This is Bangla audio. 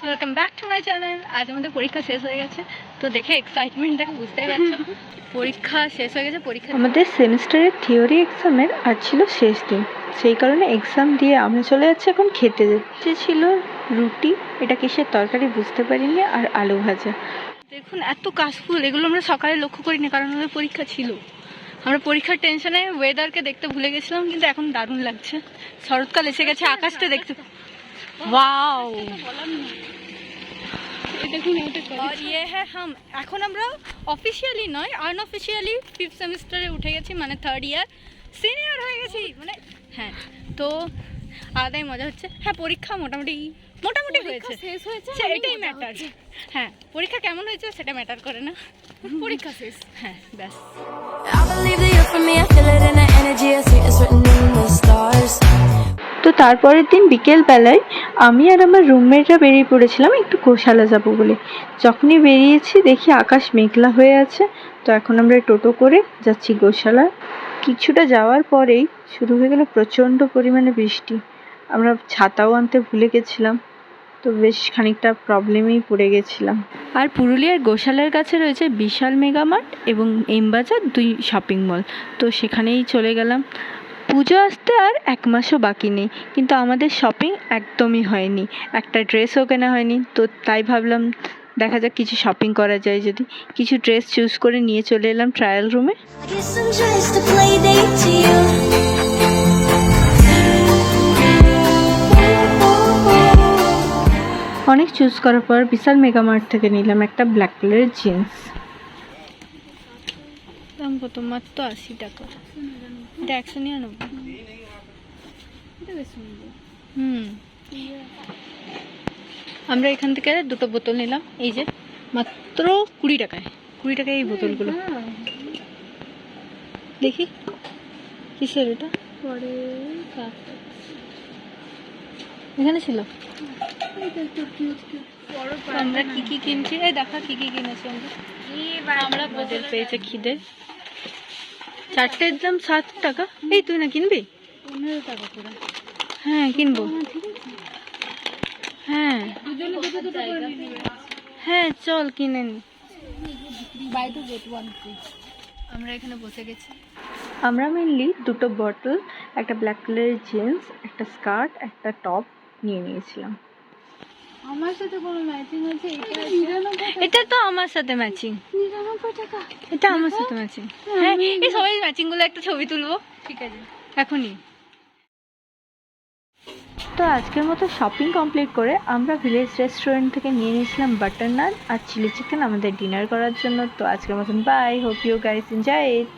Welcome back to my channel. আজ আমাদের পরীক্ষা শেষ হয়ে গেছে, তো দেখে এক্সাইটমেন্টটাকে বুঝতেই পারছো। পরীক্ষা শেষ হয়ে গেছে। পরীক্ষা আমাদের সেমিস্টারের থিওরি এক্সামের আজ ছিল শেষ দিন, সেই কারণে এক্সাম দিয়ে আমরা চলে যাচ্ছি এখন খেতে। যে ছিল রুটি, এটা কিসের তরকারি বুঝতে পারিনি, আর আলু ভাজা। দেখুন এত কাশফুল, এগুলো আমরা সকালে লক্ষ্য করিনি কারণ আমাদের পরীক্ষা ছিল। আমরা পরীক্ষার টেনশনে ওয়েদারকে দেখতে ভুলে গেছিলাম, কিন্তু এখন দারুণ লাগছে। শরৎকাল এসে গেছে, আকাশটা দেখতে ওয়াও। আর ইয়ে হ্যাঁ হাম, এখন আমরা অফিসিয়ালি নয় আনঅফিসিয়ালি 5th সেমিস্টারে উঠে গেছি, মানে 3rd ইয়ার সিনিয়র হয়ে গেছি, মানে হ্যাঁ। তো আলাদাই মজা হচ্ছে। হ্যাঁ পরীক্ষা মোটামুটি হয়েছে, শেষ হয়েছে, এটাই ম্যাটার। হ্যাঁ পরীক্ষা কেমন হয়েছে সেটা ম্যাটার করে না, পরীক্ষা শেষ। হ্যাঁ ব্যাস। তো তারপরের দিন বিকেল বেলায় আমি আর আমার রুমমেটরা বেরিয়ে পড়েছিলাম একটু গোশালা যাব বলে। যখনই বেরিয়েছি দেখি আকাশ মেঘলা হয়ে আছে। তো এখন আমরা টোটো করে যাচ্ছি গোশালা। কিছুটা যাওয়ার পরেই শুরু হয়ে গেল প্রচণ্ড পরিমাণে বৃষ্টি। আমরা ছাতাও আনতে ভুলে গেছিলাম, তো বেশ খানিকটা প্রবলেমেই পড়ে গেছিলাম। আর পুরুলিয়ার গোশালার কাছে রয়েছে বিশাল মেগামার্ট এবং এমবাজার, 2 শপিং মল। তো সেখানেই চলে গেলাম। পুজো আসতে আর 1 মাসও বাকি নেই, কিন্তু আমাদের শপিং একদমই হয়নি, একটা ড্রেসও কেনা হয়নি। তো তাই ভাবলাম দেখা যাক কিছু শপিং করা যায় যদি। কিছু ড্রেস চুজ করে নিয়ে চলে এলাম ট্রায়াল রুমে। অনেক চুজ করার পর বিশাল মেগামার্ট থেকে নিলাম একটা ব্ল্যাক কালারের জিন্স। দাম কত? মাত্র 80 টাকা। এটা 199। আমরা এখান থেকে 2টো বোতল নিলাম, এই যে মাত্র 20 টাকায়। 20 টাকায় এই বোতলগুলো। দেখি কিসের এটা, পরে এখানে ছিল। আমরা কি কি কিনছি, এই দেখা কি কি কিনেছি আমরা বোতল পেয়েছে খিদে। 4টের দাম 7 টাকা। এই তুই না কিনবি? 15 টাকা করে। হ্যাঁ কিনবো। হ্যাঁ হ্যাঁ চল কিনে নি। আমরা এখানে বসে গেছি। আমরা মেনলি 2টো বটল, একটা ব্ল্যাক কালারের জিন্স, একটা স্কার্ট, একটা টপ নিয়ে নিয়েছিলাম। আমার সাথে কোনো ম্যাচিং আছে? এটা তো আমার সাথে ম্যাচিং। 99 টাকা। এটা আমার সাথে ম্যাচিং। হ্যাঁ এই সবাই ম্যাচিং গুলো একটা ছবি তুলবো, ঠিক আছে এখনই। তো আজকের মতো শপিং কমপ্লিট করে আমরা ভিলেজ রেস্টুরেন্ট থেকে নিয়ে নিয়েছিলাম বাটার নান আর চিলি চিকেন আমাদের ডিনার করার জন্য। তো আজকের মতন bye, hope you guys enjoy it.